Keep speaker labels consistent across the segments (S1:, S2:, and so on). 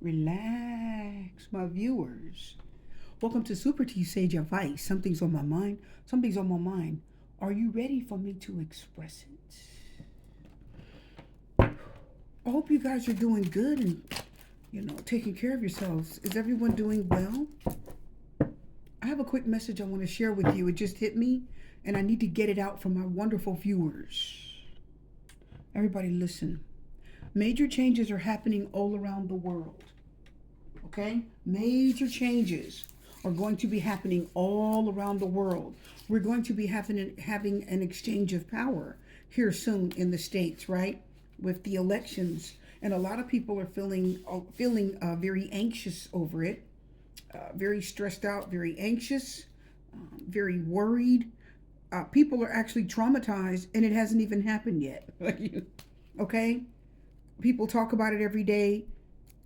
S1: Relax, my viewers. Welcome to Super T Sage Advice. Something's on my mind. Something's on my mind. Are you ready for me to express it? I hope you guys are doing good and, taking care of yourselves. Is everyone doing well? I have a quick message I want to share with you. It just hit me, and I need to get it out for my wonderful viewers. Everybody, listen. Major changes are happening all around the world. Okay? Major changes are going to be happening all around the world. We're going to be having an exchange of power here soon in the States, right? With the elections. And a lot of people are feeling very anxious over it, very stressed out, very anxious, very worried. People are actually traumatized, and it hasn't even happened yet. Okay? People talk about it every day.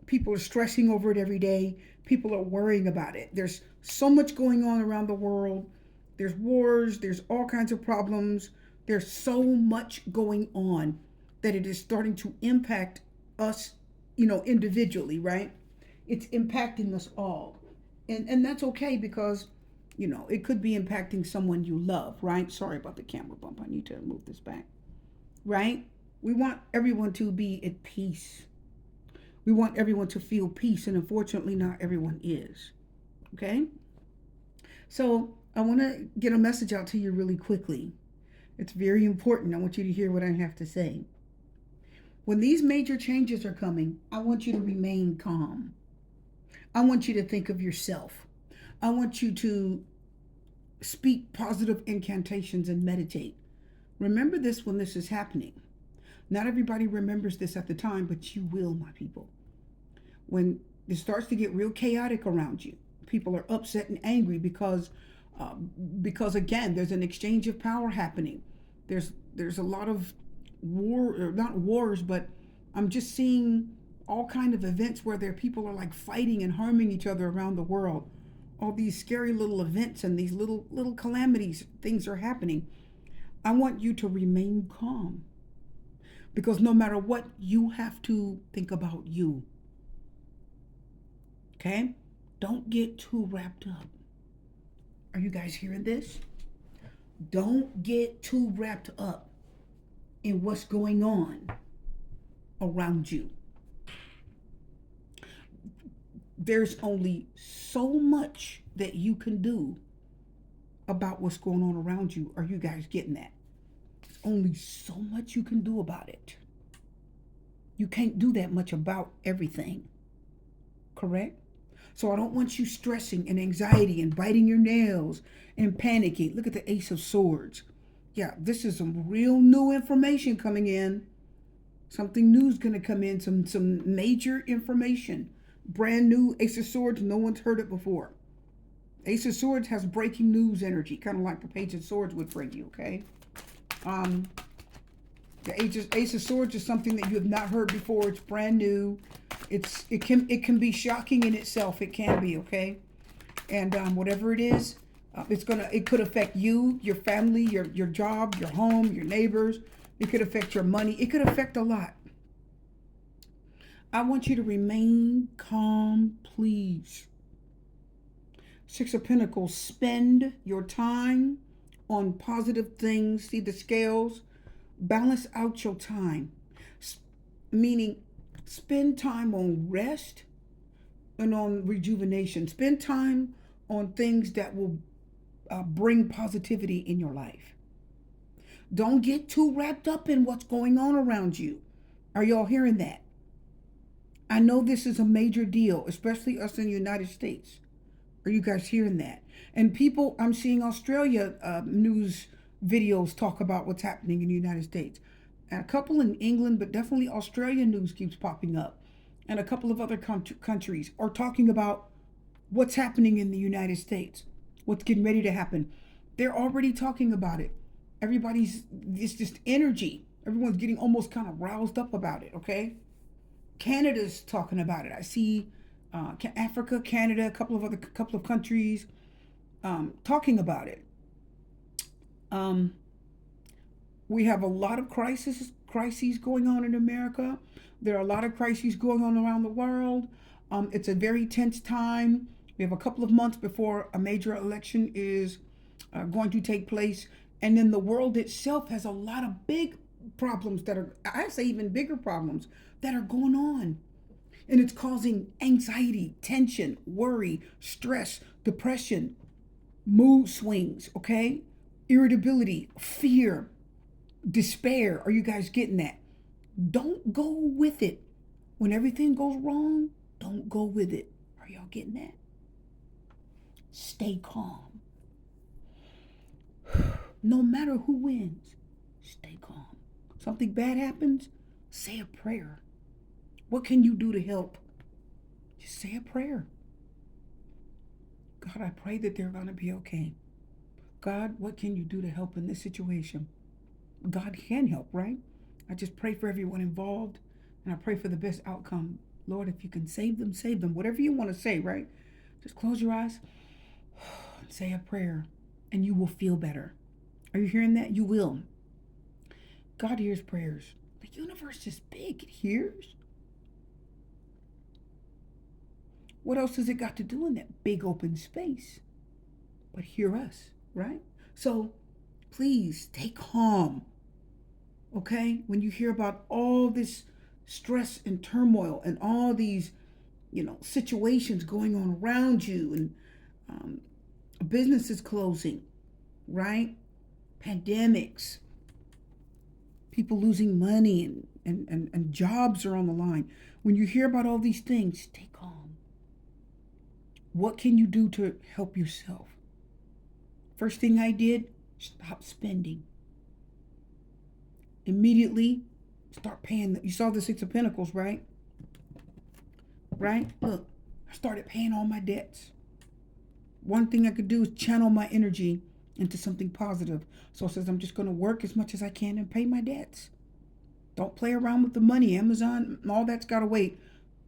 S1: People are stressing over it every day. People are worrying about it. There's so much going on around the world. There's wars, there's all kinds of problems. There's so much going on that it is starting to impact us, individually, right? It's impacting us all. And that's okay because, it could be impacting someone you love, right? Sorry about the camera bump. I need to move this back. Right? We want everyone to be at peace. We want everyone to feel peace, and unfortunately, not everyone is. Okay? So, I want to get a message out to you really quickly. It's very important. I want you to hear what I have to say. When these major changes are coming, I want you to remain calm. I want you to think of yourself. I want you to speak positive incantations and meditate. Remember this when this is happening. Not everybody remembers this at the time, but you will, my people. When it starts to get real chaotic around you, people are upset and angry because again, there's an exchange of power happening. There's a lot of war, or not wars, but I'm just seeing all kind of events where there people are like fighting and harming each other around the world. All these scary little events and these little calamities, things are happening. I want you to remain calm. Because no matter what, you have to think about you. Okay? Don't get too wrapped up. Are you guys hearing this? Don't get too wrapped up in what's going on around you. There's only so much that you can do about what's going on around you. Are you guys getting that? There's only so much you can do about it. You can't do that much about everything. Correct? So I don't want you stressing and anxiety and biting your nails and panicking. Look at the Ace of Swords. Yeah, this is some real new information coming in. Something new is going to come in. Some major information. Brand new Ace of Swords. No one's heard it before. Ace of Swords has breaking news energy, kind of like the Page of Swords would bring you, okay? The Ace of Swords is something that you have not heard before. It's brand new. It can be shocking in itself. It can be, okay? And whatever it is, it could affect you, your family, your job, your home, your neighbors. It could affect your money. It could affect a lot. I want you to remain calm, please. Six of Pentacles, spend your time on positive things. See the scales? Balance out your time. Meaning, spend time on rest and on rejuvenation. Spend time on things that will bring positivity in your life. Don't get too wrapped up in what's going on around you. Are y'all hearing that? I know this is a major deal, especially us in the United States. Are you guys hearing that? And people, I'm seeing Australia news videos talk about what's happening in the United States. And a couple in England, but definitely Australian news keeps popping up. And a couple of other countries are talking about what's happening in the United States, what's getting ready to happen. They're already talking about it. It's just energy. Everyone's getting almost kind of roused up about it, okay? Canada's talking about it. I see Africa, Canada, a couple of countries talking about it. We have a lot of crises going on in America. There are a lot of crises going on around the world. It's a very tense time. We have a couple of months before a major election is going to take place. And then the world itself has a lot of big problems that are, I say, even bigger problems that are going on. And it's causing anxiety, tension, worry, stress, depression, mood swings, okay? Irritability, fear, despair. Are you guys getting that? Don't go with it. When everything goes wrong, don't go with it. Are y'all getting that? Stay calm. No matter who wins, stay calm. Something bad happens, say a prayer. What can you do to help? Just say a prayer. God, I pray that they're going to be okay. God, what can you do to help in this situation? God can help, right? I just pray for everyone involved and I pray for the best outcome. Lord, if you can save them, save them. Whatever you want to say, right? Just close your eyes and say a prayer and you will feel better. Are you hearing that? You will. God hears prayers. The universe is big. It hears. What else has it got to do in that big open space? But hear us, right? So please stay calm. Okay? When you hear about all this stress and turmoil and all these, situations going on around you and businesses closing, right? Pandemics, people losing money and jobs are on the line. When you hear about all these things, stay calm. What can you do to help yourself? First thing I did, stop spending. Immediately start paying. You saw the Six of Pentacles, right? Right? Look, I started paying all my debts. One thing I could do is channel my energy into something positive. So it says I'm just going to work as much as I can and pay my debts. Don't play around with the money. Amazon, all that's got to wait.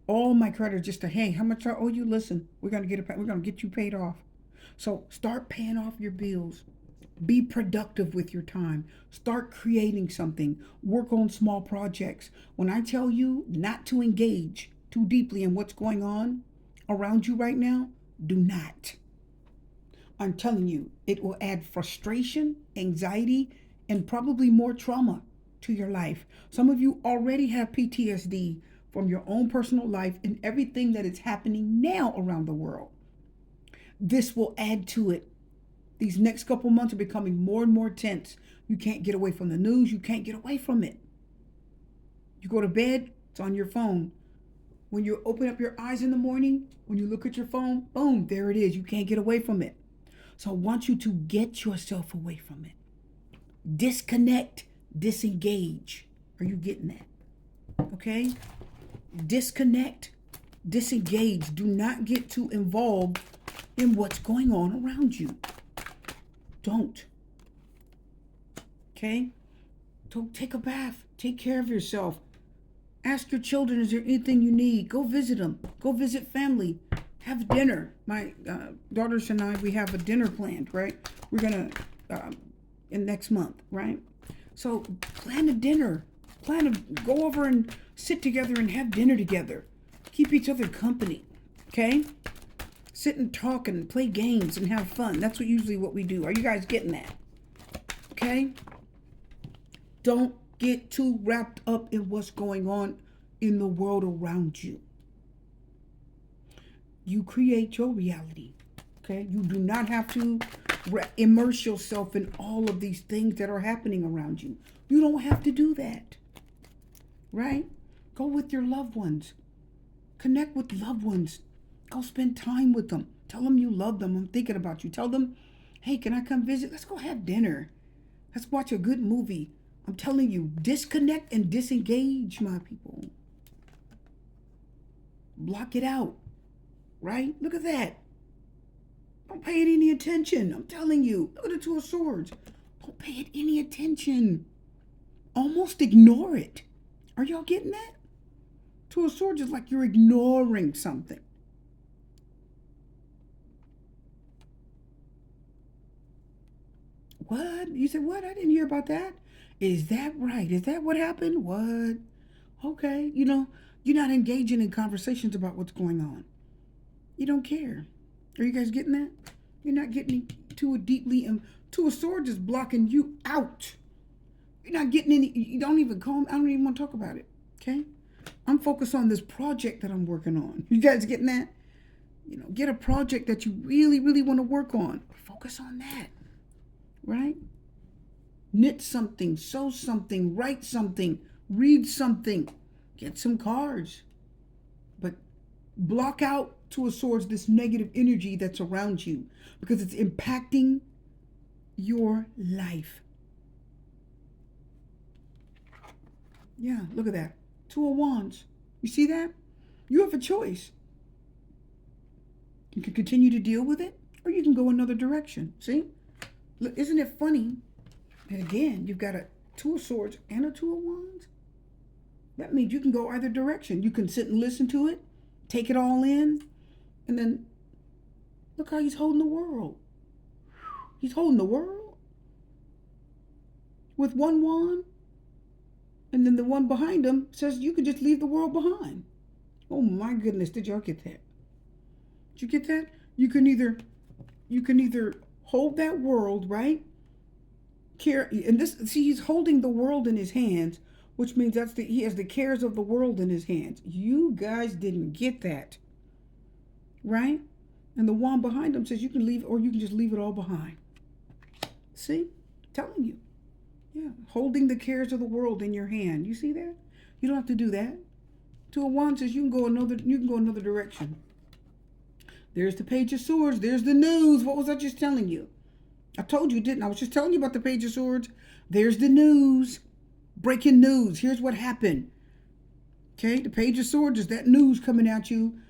S1: All my creditors just to, hey, how much I owe you? Listen, we're going to get you paid off. So start paying off your bills. Be productive with your time. Start creating something. Work on small projects. When I tell you not to engage too deeply in what's going on around you right now, do not. I'm telling you, it will add frustration, anxiety, and probably more trauma to your life. Some of you already have PTSD from your own personal life and everything that is happening now around the world. This will add to it. These next couple months are becoming more and more tense. You can't get away from the news. You can't get away from it. You go to bed, it's on your phone. When you open up your eyes in the morning, when you look at your phone, boom, there it is. You can't get away from it. So I want you to get yourself away from it. Disconnect, disengage. Are you getting that? Okay? Disconnect, disengage. Do not get too involved in what's going on around you. Don't. Okay? Don't take a bath. Take care of yourself. Ask your children, is there anything you need? Go visit them. Go visit family. Have dinner. My daughters and I, we have a dinner planned, right? We're going to, in next month, right? So plan a dinner. Plan to go over and sit together and have dinner together. Keep each other company, okay? Sit and talk and play games and have fun. That's usually what we do. Are you guys getting that? Okay? Don't get too wrapped up in what's going on in the world around you. You create your reality. Okay? You do not have to immerse yourself in all of these things that are happening around you. You don't have to do that. Right? Go with your loved ones. Connect with loved ones. Go spend time with them. Tell them you love them. I'm thinking about you. Tell them, hey, can I come visit? Let's go have dinner. Let's watch a good movie. I'm telling you, disconnect and disengage, my people. Block it out. Right? Look at that. Don't pay it any attention. I'm telling you. Look at the Two of Swords. Don't pay it any attention. Almost ignore it. Are y'all getting that? Two of Swords is like you're ignoring something. What? You said what? I didn't hear about that. Is that right? Is that what happened? What? Okay. You're not engaging in conversations about what's going on. You don't care. Are you guys getting that? You're not getting too deeply, and Two of Swords is blocking you out. You're not getting any, you don't even call, I don't even want to talk about it. Okay? I'm focused on this project that I'm working on. You guys getting that? Get a project that you really, really want to work on. Focus on that. Right? Knit something, sew something, write something, read something, get some cards. But block out, Two of Swords, this negative energy that's around you because it's impacting your life. Yeah, look at that. Two of Wands. You see that? You have a choice. You can continue to deal with it, or you can go another direction. See? Look, isn't it funny? And again, you've got a Two of Swords and a Two of Wands. That means you can go either direction. You can sit and listen to it, take it all in, and then look how he's holding the world. He's holding the world with one wand, and then the one behind him says you can just leave the world behind. Oh my goodness, did y'all get that? Did you get that? You can either hold that world, right? Care, and this, see, he's holding the world in his hands, which means he has the cares of the world in his hands. You guys didn't get that, right? And the wand behind him says you can leave, or you can just leave it all behind. See, I'm telling you, yeah, holding the cares of the world in your hand. You see that? You don't have to do that. Two of Wands says you can go another direction. There's the Page of Swords. There's the news. What was I just telling you? I told you, didn't I? I was just telling you about the Page of Swords. There's the news. Breaking news. Here's what happened. Okay, the Page of Swords is that news coming at you.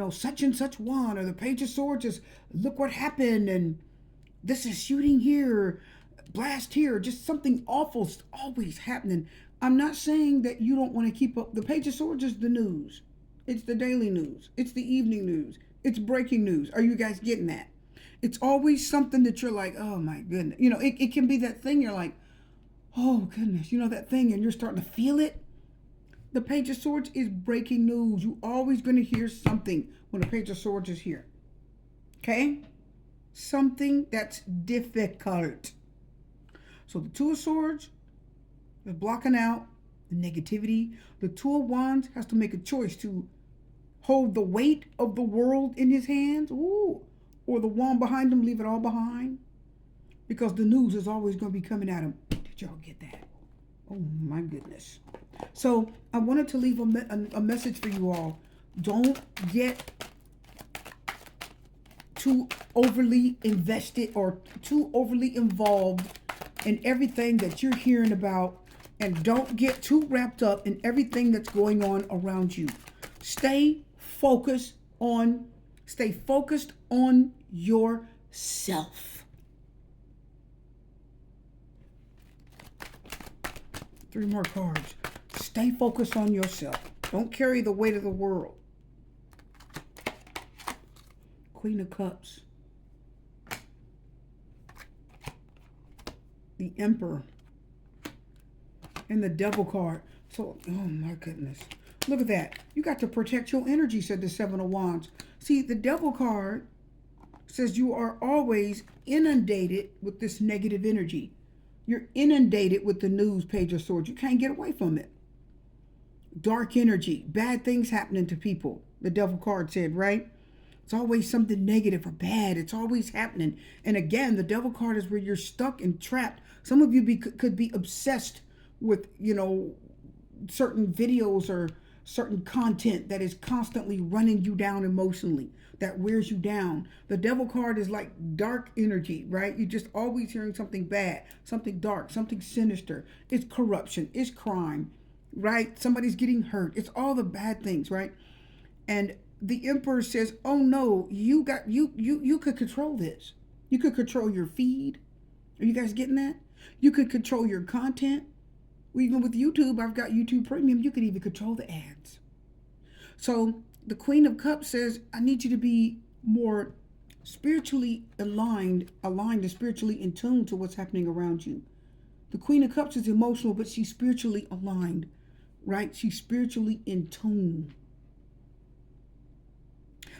S1: Such and such one. Or the Page of Swords is, look what happened. And this is shooting here. Blast here. Just something awful's always happening. I'm not saying that you don't want to keep up. The Page of Swords is the news. It's the daily news. It's the evening news. It's breaking news. Are you guys getting that? It's always something that you're like, oh my goodness. It can be that thing you're like, oh goodness, that thing, and you're starting to feel it. The Page of Swords is breaking news. You're always going to hear something when the Page of Swords is here. Okay? Something that's difficult. So the Two of Swords is blocking out the negativity. The Two of Wands has to make a choice to hold the weight of the world in his hands. Ooh. Or the wand behind him, leave it all behind. Because the news is always going to be coming at him. Did y'all get that? Oh my goodness. So I wanted to leave a message for you all. Don't get too overly invested or too overly involved in everything that you're hearing about. And don't get too wrapped up in everything that's going on around you. Stay focused on yourself. 3 more cards. Stay focused on yourself. Don't carry the weight of the world. Queen of Cups. The Emperor. And the Devil card. So, oh my goodness. Look at that. You got to protect your energy, said the Seven of Wands. See, the Devil card says you are always inundated with this negative energy. You're inundated with the news, Page of Swords. You can't get away from it. Dark energy, bad things happening to people. The Devil card said, right? It's always something negative or bad. It's always happening. And again, the Devil card is where you're stuck and trapped. Some of you could be obsessed with, certain videos or certain content that is constantly running you down emotionally, that wears you down. The Devil card is like dark energy, right? You're just always hearing something bad, something dark, something sinister. It's corruption, it's crime, right? Somebody's getting hurt. It's all the bad things, right? And the Emperor says, oh no, you could control this. You could control your feed. Are you guys getting that? You could control your content. Even with YouTube, I've got YouTube Premium. You could even control the ads. So the Queen of Cups says, I need you to be more spiritually aligned and spiritually in tune to what's happening around you. The Queen of Cups is emotional, but she's spiritually aligned right? She's spiritually in tune.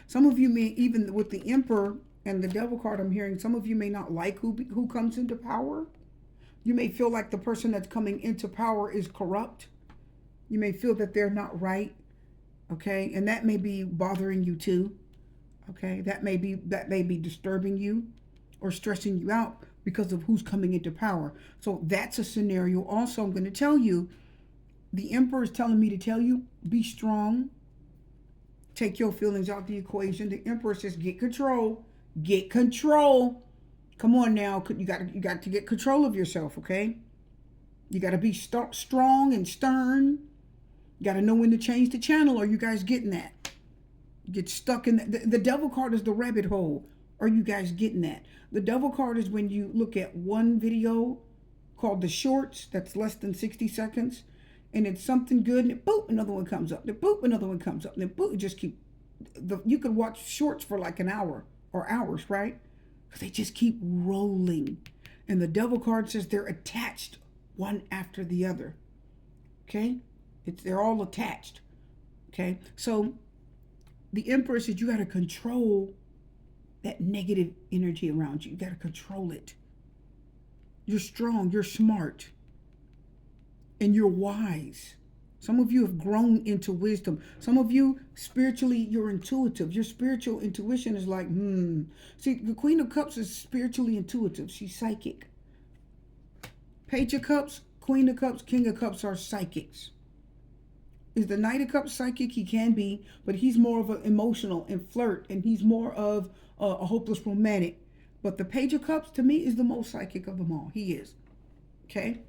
S1: Some of you may, even with the Emperor and the Devil card I'm hearing, some of you may not like who comes into power. You may feel like the person that's coming into power is corrupt. You may feel that they're not right, okay? And that may be bothering you too, okay? That may be disturbing you or stressing you out because of who's coming into power. So that's a scenario. Also, I'm going to tell you, the Emperor is telling me to tell you, be strong. Take your feelings out the equation. The Emperor says, get control. Get control. Come on now. You got to get control of yourself, okay? You got to be strong and stern. You got to know when to change the channel. Are you guys getting that? You get stuck in the Devil card is the rabbit hole. Are you guys getting that? The Devil card is when you look at one video called the shorts that's less than 60 seconds, and it's something good, and boop, another one comes up. Then boop, another one comes up. Then boop, just keep. You could watch shorts for like an hour or hours, right? Because they just keep rolling. And the Devil card says they're attached one after the other. Okay? They're all attached. Okay? So the Emperor said you got to control that negative energy around you. You got to control it. You're strong. You're smart. And you're wise. Some of you have grown into wisdom. Some of you, spiritually, you're intuitive. Your spiritual intuition is like, See, the Queen of Cups is spiritually intuitive. She's psychic. Page of Cups, Queen of Cups, King of Cups are psychics. Is the Knight of Cups psychic? He can be, but he's more of an emotional and flirt, and he's more of a hopeless romantic. But the Page of Cups, to me, is the most psychic of them all. He is. Okay?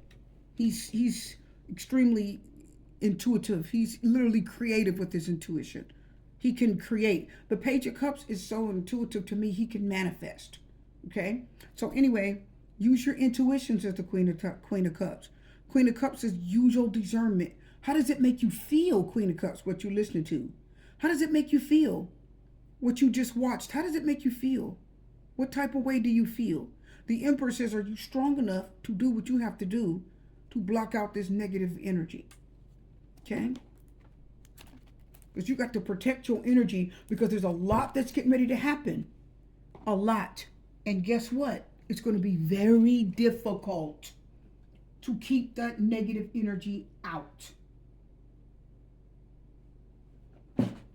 S1: He's extremely intuitive. He's literally creative with his intuition. He can create. The Page of Cups is so intuitive to me, he can manifest. Okay? So anyway, use your intuitions as the Queen of Cups. Queen of Cups is usual discernment. How does it make you feel, Queen of Cups, what you're listening to? How does it make you feel? What you just watched, how does it make you feel? What type of way do you feel? The Emperor says, are you strong enough to do what you have to do to block out this negative energy? Okay? Because you got to protect your energy, because there's a lot that's getting ready to happen. A lot. And guess what? It's going to be very difficult to keep that negative energy out.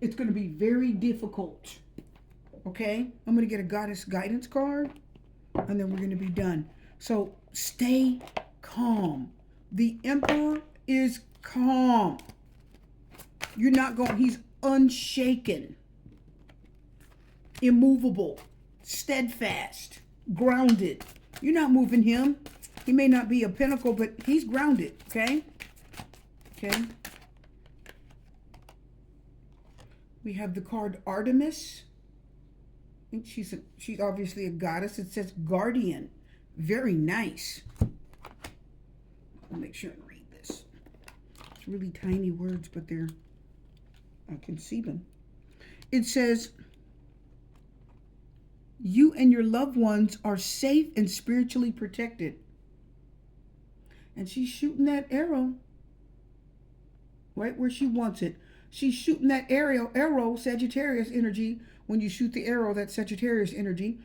S1: It's going to be very difficult. Okay? I'm going to get a Goddess Guidance card, and then we're going to be done. So stay calm. The Emperor is calm. You're not going, he's unshaken, immovable, steadfast, grounded. You're not moving him. He may not be a pinnacle, but he's grounded, okay? Okay. We have the card Artemis. I think she's obviously a goddess. It says guardian. Very nice. I'll make sure and read this. It's really tiny words, but I can see them. It says, you and your loved ones are safe and spiritually protected. And she's shooting that arrow right where she wants it. She's shooting that arrow, Sagittarius energy. When you shoot the arrow, that's Sagittarius energy.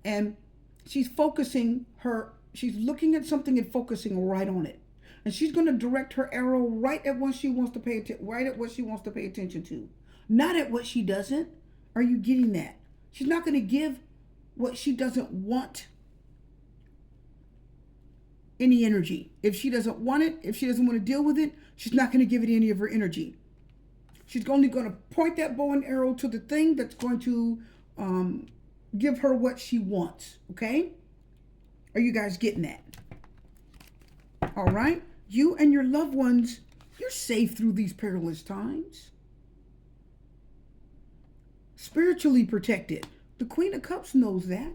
S1: And she's looking at something and focusing right on it. And she's going to direct her arrow right at what she wants to pay attention to. Not at what she doesn't. Are you getting that? She's not going to give what she doesn't want any energy. If she doesn't want it, if she doesn't want to deal with it, she's not going to give it any of her energy. She's only going to point that bow and arrow to the thing that's going to give her what she wants. Okay? Are you guys getting that? All right? You and your loved ones, you're safe through these perilous times. Spiritually protected. The Queen of Cups knows that.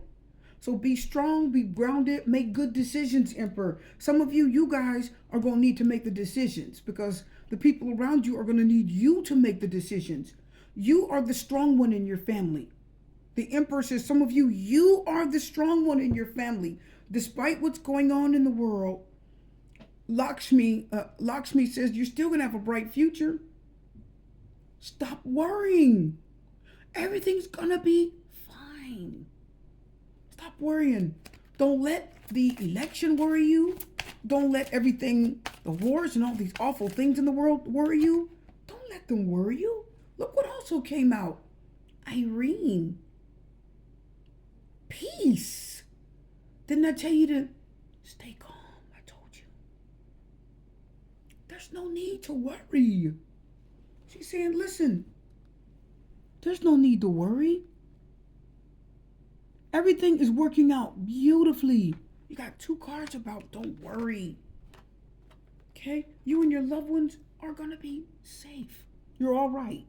S1: So be strong, be grounded, make good decisions, Emperor. Some of you guys are going to need to make the decisions, because the people around you are going to need you to make the decisions. You are the strong one in your family. The Emperor says, some of you are the strong one in your family. Despite what's going on in the world, Lakshmi says you're still gonna have a bright future. Stop worrying. Everything's gonna be fine. Stop worrying. Don't let the election worry you. Don't let everything, the wars and all these awful things in the world worry you. Don't let them worry you. Look what also came out. Irene. Peace. Didn't I tell you to stay calm? I told you. There's no need to worry. She's saying, listen, there's no need to worry. Everything is working out beautifully. You got 2 cards about don't worry. Okay? You and your loved ones are going to be safe. You're all right.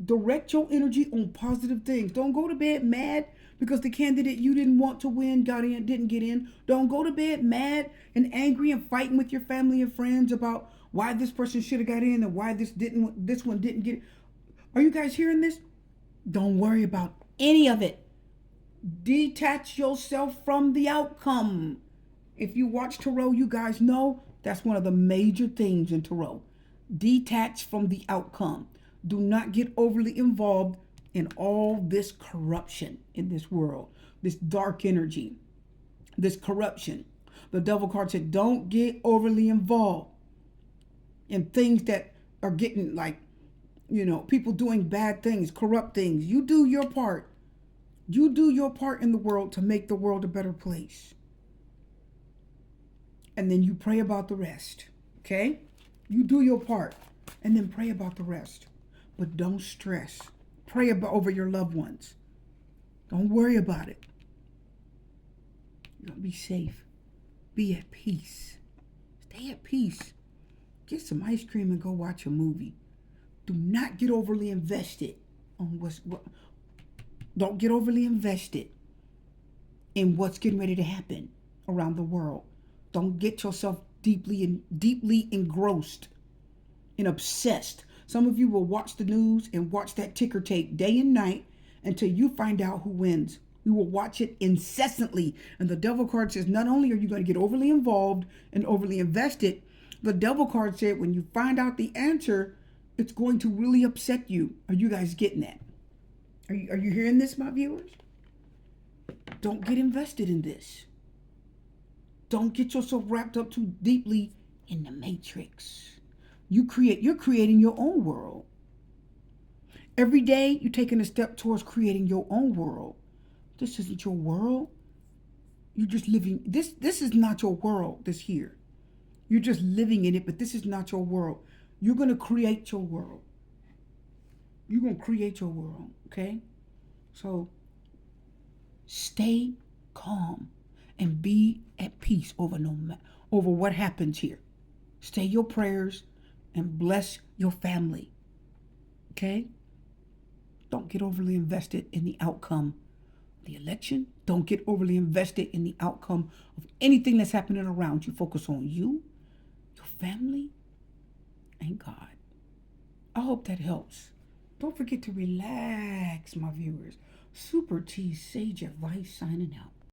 S1: Direct your energy on positive things. Don't go to bed mad because the candidate you didn't want to win didn't get in. Don't go to bed mad and angry and fighting with your family and friends about why this person should have got in and why this one didn't get in. Are you guys hearing this? Don't worry about any of it. Detach yourself from the outcome. If you watch tarot, you guys know that's one of the major things in tarot. Detach from the outcome. Do not get overly involved in all this corruption in this world, this dark energy, this corruption. The devil card said, don't get overly involved in things that are getting people doing bad things, corrupt things. You do your part. You do your part in the world to make the world a better place. And then you pray about the rest. Okay? You do your part and then pray about the rest. But don't stress. Pray over your loved ones. Don't worry about it. You're going to be safe. Be at peace. Stay at peace. Get some ice cream and go watch a movie. Do not get overly invested on don't get overly invested in what's getting ready to happen around the world. Don't get yourself deeply engrossed and obsessed. Some of you will watch the news and watch that ticker tape day and night until you find out who wins. You will watch it incessantly. And the devil card says not only are you going to get overly involved and overly invested, the devil card said when you find out the answer, it's going to really upset you. Are you guys getting that? Are you hearing this, my viewers? Don't get invested in this. Don't get yourself wrapped up too deeply in the matrix. You're creating your own world. Every day you're taking a step towards creating your own world. This isn't your world. You're just living. This is not your world, this here. You're just living in it, but this is not your world. You're going to create your world. You're going to create your world, okay? So stay calm and be at peace over what happens here. Say your prayers and bless your family, okay? Don't get overly invested in the outcome of the election. Don't get overly invested in the outcome of anything that's happening around you. Focus on you, your family, and God. I hope that helps. Don't forget to relax, my viewers. Super T Sage Advice signing out.